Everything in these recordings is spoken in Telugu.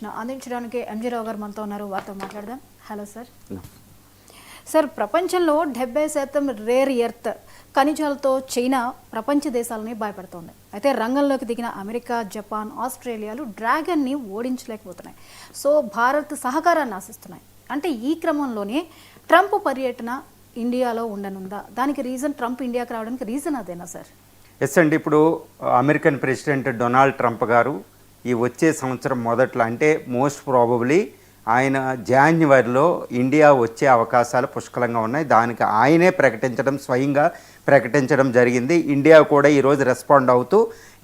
విశ్లేషణ అందించడానికి ఎంజీ రావు గారు మనతో ఉన్నారు. వారితో మాట్లాడదాం. Hello sir. సార్, ప్రపంచంలో 70% రేర్ ఎర్త్ ఖనిజాలతో చైనా ప్రపంచ దేశాలని భయపడుతోంది. అయితే రంగంలోకి దిగిన అమెరికా, జపాన్, ఆస్ట్రేలియాలు డ్రాగన్ని ఓడించలేకపోతున్నాయి. సో భారత్ సహకారాన్ని ఆశిస్తున్నాయి. అంటే ఈ క్రమంలోనే ట్రంప్ పర్యటన ఇండియాలో ఉండనుందా? దానికి రీజన్ ట్రంప్ ఇండియాకి రావడానికి రీజన్ అదేనా సార్? ఎస్ అండి. ఇప్పుడు అమెరికన్ ప్రెసిడెంట్ డొనాల్డ్ ట్రంప్ గారు ఈ వచ్చే సంవత్సరం మొదట్లో అంటే మోస్ట్ ప్రాబబ్లీ ఆయన జాన్యువరిలో ఇండియా వచ్చే అవకాశాలు పుష్కలంగా ఉన్నాయి. దానికి ఆయనే స్వయంగా ప్రకటించడం జరిగింది. ఇండియా కూడా ఈరోజు రెస్పాండ్ అవుతూ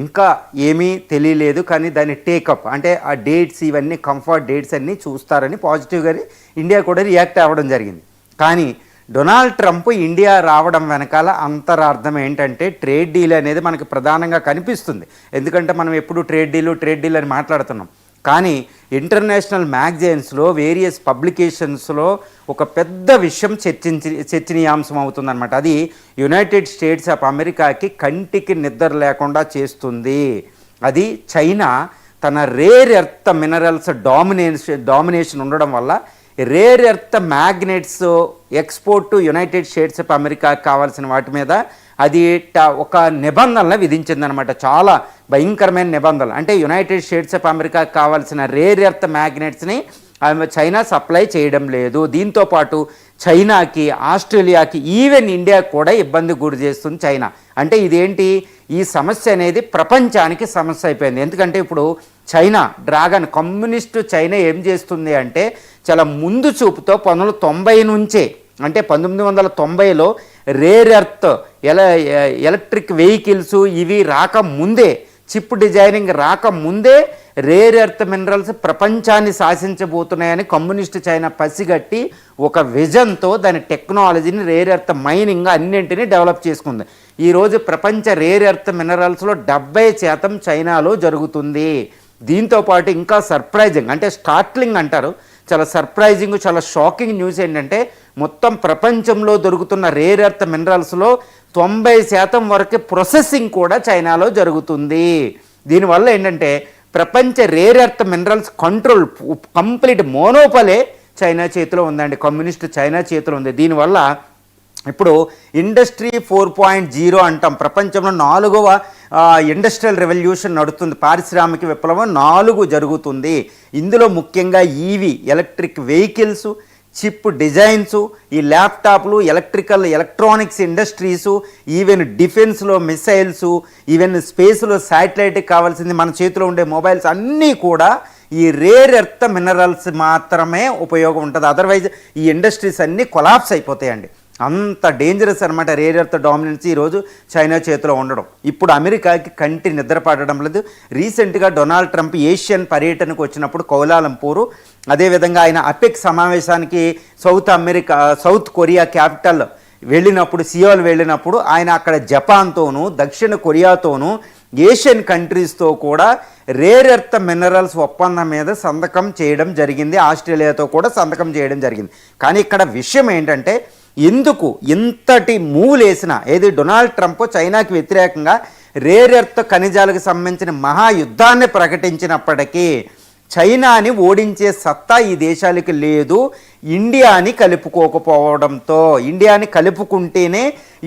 ఇంకా ఏమీ తెలియలేదు, కానీ దాని టేకప్ అంటే ఆ డేట్స్ ఇవన్నీ కంఫర్ట్ డేట్స్ అన్నీ చూస్తారని పాజిటివ్గానే ఇండియా కూడా రియాక్ట్ అవ్వడం జరిగింది. కానీ డొనాల్డ్ ట్రంప్ ఇండియా రావడం వెనకాల అంతరార్థం ఏంటంటే ట్రేడ్ డీల్ అనేది మనకు ప్రధానంగా కనిపిస్తుంది. ఎందుకంటే మనం ఎప్పుడు ట్రేడ్ డీల్ అని మాట్లాడుతున్నాం. కానీ ఇంటర్నేషనల్ మ్యాగజైన్స్లో వేరియస్ పబ్లికేషన్స్లో ఒక పెద్ద విషయం చర్చనీయాంశం అవుతుందన్నమాట. అది యునైటెడ్ స్టేట్స్ ఆఫ్ అమెరికాకి కంటికి నిద్ర లేకుండా చేస్తుంది. అది చైనా తన రేర్ ఎర్త్ మినరల్స్ డామినేషన్ ఉండడం వల్ల rare earth magnets export to United States of అమెరికాకి కావాల్సిన వాటి మీద అది ఒక నిబంధనలు విధించిందనమాట. చాలా భయంకరమైన నిబంధనలు. అంటే యునైటెడ్ స్టేట్స్ ఆఫ్ అమెరికాకి కావాల్సిన రేర్ ఎర్త్ మ్యాగ్నెట్స్ని చైనా సప్లై చేయడం లేదు. దీంతోపాటు చైనాకి, ఆస్ట్రేలియాకి, ఈవెన్ ఇండియాకి కూడా ఇబ్బంది గురి చేస్తుంది చైనా. అంటే ఇదేంటి, ఈ సమస్య అనేది ప్రపంచానికి సమస్య అయిపోయింది. ఎందుకంటే ఇప్పుడు చైనా డ్రాగన్ కమ్యూనిస్టు చైనా ఏం చేస్తుంది అంటే చాలా ముందు చూపుతో 1990 నుంచే, అంటే 1990లో రేర్ ఎర్త్ ఎలక్ట్రిక్ వెహికల్స్ ఇవి రాకముందే, చిప్ డిజైనింగ్ రాకముందే రేర్ ఎర్త్ మినరల్స్ ప్రపంచాన్ని శాసించబోతున్నాయని కమ్యూనిస్ట్ చైనా పసిగట్టి ఒక విజన్తో దాని టెక్నాలజీని రేర్ ఎర్త్ మైనింగ్ అన్నింటినీ డెవలప్ చేసుకుంది. ఈరోజు ప్రపంచ రేర్ ఎర్త్ మినరల్స్లో 70% చైనాలో జరుగుతుంది. దీంతోపాటు ఇంకా సర్ప్రైజింగ్, అంటే స్టార్ట్లింగ్ అంటారు, చాలా సర్ప్రైజింగ్, చాలా షాకింగ్ న్యూస్ ఏంటంటే మొత్తం ప్రపంచంలో దొరుకుతున్న రేర్ ఎర్త్ మినరల్స్లో 90% వరకు ప్రొసెసింగ్ కూడా చైనాలో జరుగుతుంది. దీనివల్ల ఏంటంటే ప్రపంచ rare earth minerals control complete monopoly China చేతిలో ఉందండి, కమ్యూనిస్ట్ చైనా చేతిలో ఉంది. దీనివల్ల ఇప్పుడు ఇండస్ట్రీ 4.0 అంటాం. ప్రపంచంలో 4వ ఇండస్ట్రియల్ రెవల్యూషన్ నడుస్తుంది. పారిశ్రామిక విప్లవం 4 జరుగుతుంది. ఇందులో ముఖ్యంగా EV electric vehicles, chip designs, ఈ ల్యాప్టాప్లు, ఎలక్ట్రానిక్స్ ఇండస్ట్రీసు, ఈవెన్ డిఫెన్స్లో మిసైల్స్, ఈవెన్ స్పేస్లో శాటిలైట్కి కావాల్సింది మన చేతిలో ఉండే మొబైల్స్ అన్నీ కూడా ఈ రేర్ ఎర్త్ మినరల్స్ మాత్రమే ఉపయోగం ఉంటుంది. అదర్వైజ్ ఈ ఇండస్ట్రీస్ అన్నీ కొలాప్స్ అయిపోతాయండి. అంత డేంజరస్ అనమాట రేర్ ఎర్త్ డామినెన్స్ ఈరోజు చైనా చేతిలో ఉండడం. ఇప్పుడు అమెరికాకి కంటి నిద్ర పడడం లేదు. రీసెంట్గా డొనాల్డ్ ట్రంప్ ఏషియన్ పర్యటనకు వచ్చినప్పుడు కౌలాలంపూరు, అదేవిధంగా ఆయన అపెక్ సమావేశానికి సౌత్ కొరియా క్యాపిటల్ వెళ్ళినప్పుడు, సియోల్ వెళ్ళినప్పుడు ఆయన అక్కడ జపాన్తోనూ దక్షిణ కొరియాతోనూ ఏషియన్ కంట్రీస్తో కూడా రేర్ ఎర్త్ మినరల్స్ ఒప్పందం మీద సంతకం చేయడం జరిగింది. ఆస్ట్రేలియాతో కూడా సంతకం చేయడం జరిగింది. కానీ ఇక్కడ విషయం ఏంటంటే ఎందుకు ఇంతటి మూవ్లు వేసినా, ఏది డొనాల్డ్ ట్రంప్ చైనాకి వ్యతిరేకంగా రేర్ ఎర్త్ ఖనిజాలకు సంబంధించిన మహాయుద్ధాన్ని ప్రకటించినప్పటికీ చైనాని ఓడించే సత్తా ఈ దేశాలకు లేదు. ఇండియాని కలుపుకోకపోవడంతో, ఇండియాని కలుపుకుంటేనే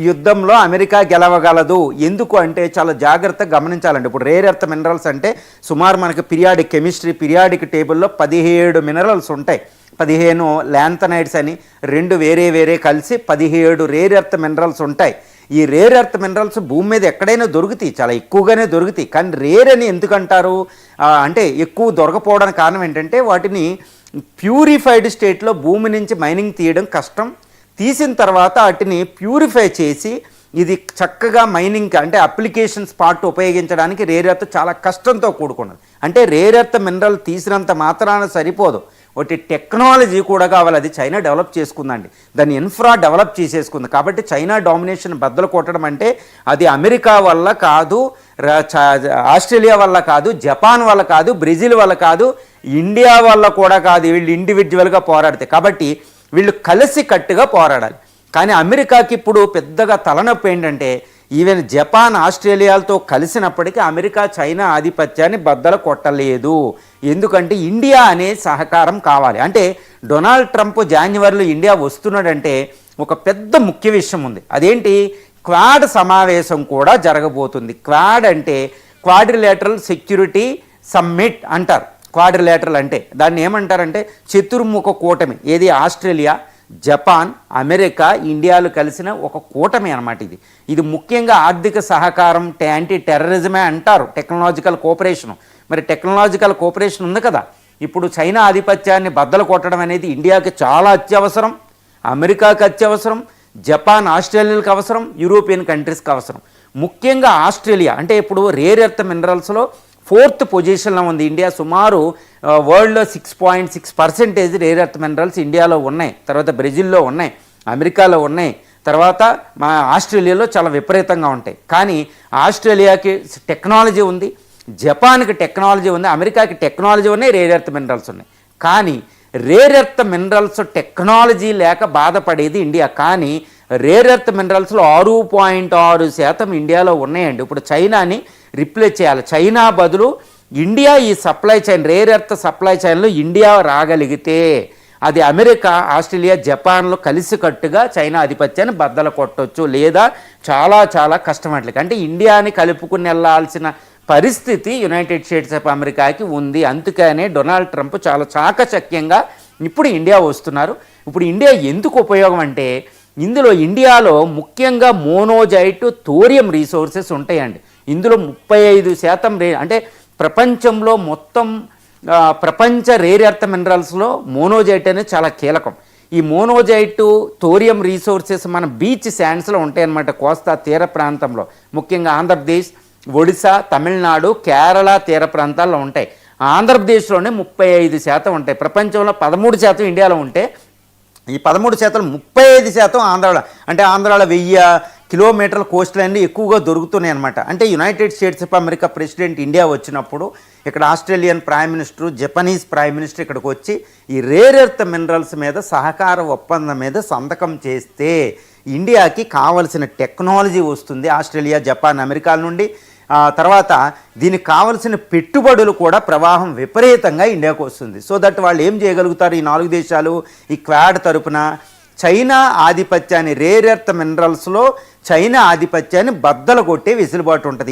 యుద్ధంలో అమెరికా గెలవగలదు. ఎందుకు అంటే చాలా జాగ్రత్తగా గమనించాలండి. ఇప్పుడు రేర్ ఎర్త్ మినరల్స్ అంటే సుమారు మనకి పీరియాడిక్ టేబుల్లో 17 మినరల్స్ ఉంటాయి. 15 ల్యాంథనైడ్స్ అని 2 వేరే కలిసి 17 రేర్ ఎర్త్ మినరల్స్ ఉంటాయి. ఈ రేర్ ఎర్త్ మినరల్స్ భూమి మీద ఎక్కడైనా దొరుకుతాయి, చాలా ఎక్కువగానే దొరుకుతాయి. కానీ రేర్ అని ఎందుకంటారు అంటే ఎక్కువ దొరకపోవడానికి కారణం ఏంటంటే వాటిని ప్యూరిఫైడ్ స్టేట్లో భూమి నుంచి మైనింగ్ తీయడం కష్టం. తీసిన తర్వాత వాటిని ప్యూరిఫై చేసి ఇది చక్కగా మైనింగ్ అంటే అప్లికేషన్ స్పాట్ ఉపయోగించడానికి రేర్ ఎర్త్ చాలా కష్టంతో కూడుకున్నది. అంటే రేర్ ఎర్త్ మినరల్ తీసినంత మాత్రాన సరిపోదు, ఒకటి టెక్నాలజీ కూడా కావాలి. అది చైనా డెవలప్ చేసుకుందండి, దాన్ని ఇన్ఫ్రా డెవలప్ చేసేసుకుంది. కాబట్టి చైనా డామినేషన్ బద్దలు కొట్టడం అంటే అది అమెరికా వల్ల కాదు, ఆస్ట్రేలియా వల్ల కాదు, జపాన్ వల్ల కాదు, బ్రెజిల్ వల్ల కాదు, ఇండియా వల్ల కూడా కాదు. వీళ్ళు ఇండివిజువల్గా పోరాడితే, కాబట్టి వీళ్ళు కలిసి కట్టుగా పోరాడాలి. కానీ అమెరికాకి ఇప్పుడు పెద్దగా తలనొప్పి ఏంటంటే ఈవెన్ జపాన్ ఆస్ట్రేలియాలతో కలిసినప్పటికీ అమెరికా చైనా ఆధిపత్యాన్ని బద్దలు కొట్టలేదు. ఎందుకంటే ఇండియా అనే సహకారం కావాలి. అంటే డొనాల్డ్ ట్రంప్ జాన్యువరిలో ఇండియా వస్తున్నాడంటే ఒక పెద్ద ముఖ్య విషయం ఉంది. అదేంటి? క్వాడ్ సమావేశం కూడా జరగబోతుంది. క్వాడ్ అంటే క్వాడ్రిలేటరల్ సెక్యూరిటీ సమ్మిట్ అంటారు. క్వాడ్రిలేటరల్ అంటే దాన్ని ఏమంటారంటే చతుర్ముఖ కూటమి. ఏది? ఆస్ట్రేలియా, జపాన్, అమెరికా, ఇండియాలు కలిసిన ఒక కూటమి అన్నమాట. ఇది ముఖ్యంగా ఆర్థిక సహకారం, యాంటీ టెర్రరిజమే అంటారు, టెక్నాలజికల్ కోఆపరేషన్. మరి టెక్నాలజికల్ కోఆపరేషన్ ఉంది కదా. ఇప్పుడు చైనా ఆధిపత్యాన్ని బద్దలు కొట్టడం అనేది ఇండియాకి చాలా అత్యవసరం, అమెరికాకి అత్యవసరం, జపాన్ ఆస్ట్రేలియాకి అవసరం, యూరోపియన్ కంట్రీస్కి అవసరం. ముఖ్యంగా ఆస్ట్రేలియా అంటే ఇప్పుడు రేర్ ఎర్త్ మినరల్స్లో 4th పొజిషన్లో ఉంది ఇండియా. సుమారు వరల్డ్లో 6.6% రేర్ ఎర్త్ మినరల్స్ ఇండియాలో ఉన్నాయి. తర్వాత బ్రెజిల్లో ఉన్నాయి, అమెరికాలో ఉన్నాయి, తర్వాత మా ఆస్ట్రేలియాలో చాలా విపరీతంగా ఉంటాయి. కానీ ఆస్ట్రేలియాకి టెక్నాలజీ ఉంది, జపాన్కి టెక్నాలజీ ఉంది, అమెరికాకి టెక్నాలజీ ఉన్నాయి, రేర్ ఎర్త్ మినరల్స్ ఉన్నాయి. కానీ రేర్ ఎర్త్ మినరల్స్ టెక్నాలజీ లేక బాధపడేది ఇండియా. కానీ రేర్ ఎర్త్ మినరల్స్లో 6.6% ఇండియాలో ఉన్నాయండి. ఇప్పుడు చైనాని రిప్లేస్ చేయాలి. చైనా బదులు ఇండియా ఈ supply chain, rare earth supply చైన్లో ఇండియా రాగలిగితే అది అమెరికా, ఆస్ట్రేలియా, జపాన్లో కలిసికట్టుగా చైనా ఆధిపత్యాన్ని బద్దలు కొట్టవచ్చు. లేదా చాలా చాలా కష్టమట్లకి అంటే ఇండియాని కలుపుకుని వెళ్ళాల్సిన పరిస్థితి యునైటెడ్ స్టేట్స్ ఆఫ్ అమెరికాకి ఉంది. అందుకనే డొనాల్డ్ ట్రంప్ చాలా చాకచక్యంగా ఇప్పుడు ఇండియా వస్తున్నారు. ఇప్పుడు ఇండియా ఎందుకు ఉపయోగం అంటే ఇందులో ఇండియాలో ముఖ్యంగా మోనోజైట్, థోరియం రీసోర్సెస్ ఉంటాయండి. ఇందులో 35% అంటే ప్రపంచంలో మొత్తం ప్రపంచ రేర్ ఎర్త్ మినరల్స్లో మోనోజైట్ అనేది చాలా కీలకం. ఈ మోనోజైట్, థోరియం రీసోర్సెస్ మన బీచ్ శాండ్స్లో ఉంటాయి అన్నమాట. కోస్తా తీర ప్రాంతంలో ముఖ్యంగా ఆంధ్రప్రదేశ్, ఒడిశా, తమిళనాడు, కేరళ తీర ప్రాంతాల్లో ఉంటాయి. ఆంధ్రప్రదేశ్లోనే 35% ఉంటాయి. ప్రపంచంలో 13% ఇండియాలో ఉంటే ఈ 13% 35% ఆంధ్రాలో. అంటే ఆంధ్రాలో 1000 కిలోమీటర్ల కోస్ట్ లైన్లు ఎక్కువగా దొరుకుతున్నాయి అనమాట. అంటే United States of America president India వచ్చినప్పుడు ఇక్కడ Australian prime minister, Japanese prime minister ఇక్కడికి వచ్చి ఈ రేర్ ఎర్త్ మినరల్స్ మీద సహకార ఒప్పందం మీద సంతకం చేస్తే ఇండియాకి కావలసిన టెక్నాలజీ వస్తుంది. ఆస్ట్రేలియా, జపాన్, అమెరికా నుండి తర్వాత దీనికి కావలసిన పెట్టుబడులు కూడా ప్రవాహం విపరీతంగా ఇండియాకు వస్తుంది. సో దట్ వాళ్ళు ఏం చేయగలుగుతారు? ఈ 4 దేశాలు ఈ క్వాడ్ తరపున చైనా ఆధిపత్యాన్ని, రేర్ ఎర్త్ మినరల్స్లో చైనా ఆధిపత్యాన్ని బద్దలు కొట్టే వెసులుబాటు ఉంటుంది.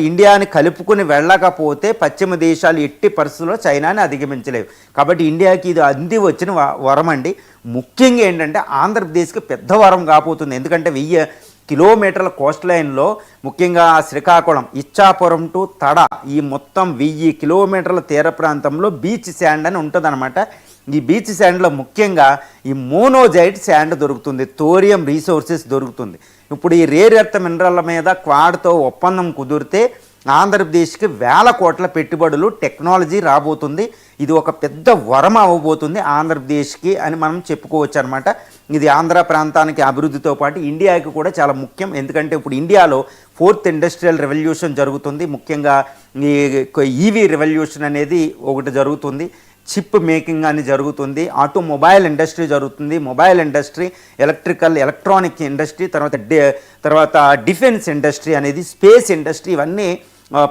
ఇండియాని కలుపుకుని వెళ్ళకపోతే పశ్చిమ దేశాలు ఎట్టి పరిస్థితుల్లో చైనాని అధిగమించలేవు. కాబట్టి ఇండియాకి ఇది అంది వచ్చిన వరం అండి. ముఖ్యంగా ఏంటంటే ఆంధ్రప్రదేశ్కి పెద్ద వరం కాబోతుంది. ఎందుకంటే 1000 కిలోమీటర్ల కోస్ట్ లైన్లో ముఖ్యంగా శ్రీకాకుళం, ఇచ్చాపురం టు తడ ఈ మొత్తం 1000 కిలోమీటర్ల తీర ప్రాంతంలో బీచ్ శాండ్ అని ఉంటుందన్నమాట. ఈ బీచ్ శాండ్లో ముఖ్యంగా ఈ మోనోజైట్ శాండ్ దొరుకుతుంది, థోరియం రీసోర్సెస్ దొరుకుతుంది. ఇప్పుడు ఈ రేర్ ఎర్త్ మినరల్ల మీద క్వాడ్తో ఒప్పందం కుదిరితే ఆంధ్రప్రదేశ్కి 1000 కోట్ల పెట్టుబడులు, టెక్నాలజీ రాబోతుంది. ఇది ఒక పెద్ద వరం అవ్వబోతుంది ఆంధ్రప్రదేశ్కి అని మనం చెప్పుకోవచ్చు అనమాట. ఇది ఆంధ్ర ప్రాంతానికి అభివృద్ధితో పాటు ఇండియాకి కూడా చాలా ముఖ్యం. ఎందుకంటే ఇప్పుడు ఇండియాలో 4th ఇండస్ట్రియల్ రెవల్యూషన్ జరుగుతుంది. ముఖ్యంగా ఈ ఈవీ రెవల్యూషన్ అనేది ఒకటి జరుగుతుంది, చిప్ మేకింగ్ అని జరుగుతుంది, ఆటోమొబైల్ ఇండస్ట్రీ జరుగుతుంది, మొబైల్ ఇండస్ట్రీ, ఎలక్ట్రానిక్ ఇండస్ట్రీ, తర్వాత డిఫెన్స్ ఇండస్ట్రీ అనేది, స్పేస్ ఇండస్ట్రీ, ఇవన్నీ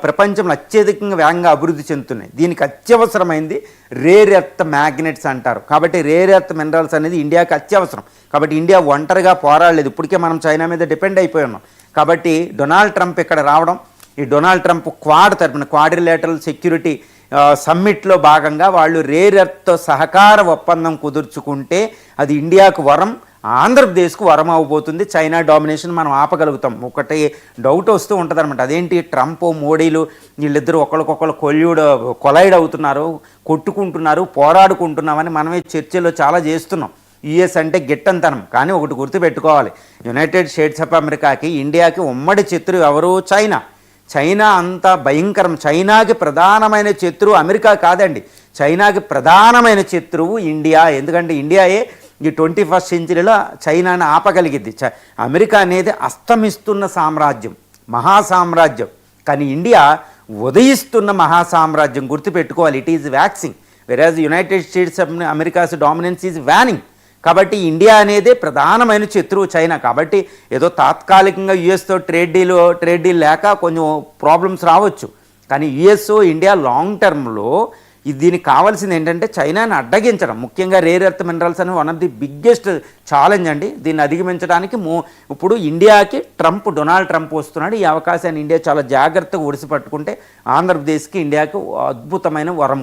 ప్రపంచంలో అత్యధికంగా వేగంగా అభివృద్ధి చెందుతున్నాయి. దీనికి అత్యవసరమైంది రేర్ ఎర్త్ మ్యాగ్నెట్స్ అంటారు. కాబట్టి రేర్ ఎర్త్ మినరల్స్ అనేది ఇండియాకి అత్యవసరం. కాబట్టి ఇండియా ఒంటరిగా పోరాడలేదు. ఇప్పటికే మనం చైనా మీద డిపెండ్ అయిపోయి ఉన్నాం. కాబట్టి డొనాల్డ్ ట్రంప్ ఇక్కడ రావడం, ఈ డొనాల్డ్ ట్రంప్ క్వాడ్ తరపున క్వాడ్రిలేటరల్ సెక్యూరిటీ సమ్మిట్లో భాగంగా వాళ్ళు రేర్ ఎర్త్ సహకార ఒప్పందం కుదుర్చుకుంటే అది ఇండియాకు వరం, ఆంధ్రప్రదేశ్కు వరం అవ్వబోతుంది. చైనా డామినేషన్ మనం ఆపగలుగుతాం. ఒకటి డౌట్ వస్తూ ఉంటుంది అనమాట, అదేంటి ట్రంప్, మోడీలు వీళ్ళిద్దరూ ఒకరికొకరు కొలైడ్ అవుతున్నారు, కొట్టుకుంటున్నారు, పోరాడుకుంటున్నామని మనమే చర్చలో చాలా చేస్తున్నాం. యుఎస్ అంటే గిట్టంతనం. కానీ ఒకటి గుర్తుపెట్టుకోవాలి, యునైటెడ్ స్టేట్స్ ఆఫ్ అమెరికాకి, ఇండియాకి ఉమ్మడి శత్రువు ఎవరు? చైనా. చైనా అంత భయంకరం. చైనాకి ప్రధానమైన శత్రువు అమెరికా కాదండి, చైనాకి ప్రధానమైన శత్రువు ఇండియా. ఎందుకంటే ఇండియాయే ఈ 21st సెంచరీలో చైనాని ఆపగలిగింది. అమెరికా అనేది అస్తమిస్తున్న సామ్రాజ్యం, మహాసామ్రాజ్యం. కానీ ఇండియా ఉదయిస్తున్న మహాసామ్రాజ్యం. గుర్తుపెట్టుకోవాలి, it is waxing, whereas United States of America's dominance is waning. కాబట్టి ఇండియా అనేదే ప్రధానమైన శత్రువు చైనా. కాబట్టి ఏదో తాత్కాలికంగా యుఎస్తో ట్రేడ్ డీల్ లేక కొంచెం ప్రాబ్లమ్స్ రావచ్చు. కానీ యుఎస్ ఇండియా లాంగ్ టర్మ్లో దీనికి కావాల్సింది ఏంటంటే చైనాని అడ్డగించడం. ముఖ్యంగా రేర్ ఎర్త్ మినరల్స్ అని one of the biggest challenge అండి. దీన్ని అధిగమించడానికి ఇప్పుడు ఇండియాకి డొనాల్డ్ ట్రంప్ వస్తున్నాడు. ఈ అవకాశాన్ని ఇండియా చాలా జాగ్రత్తగా ఒడిసి పట్టుకుంటే ఆంధ్రప్రదేశ్కి ఇండియాకి అద్భుతమైన వరం.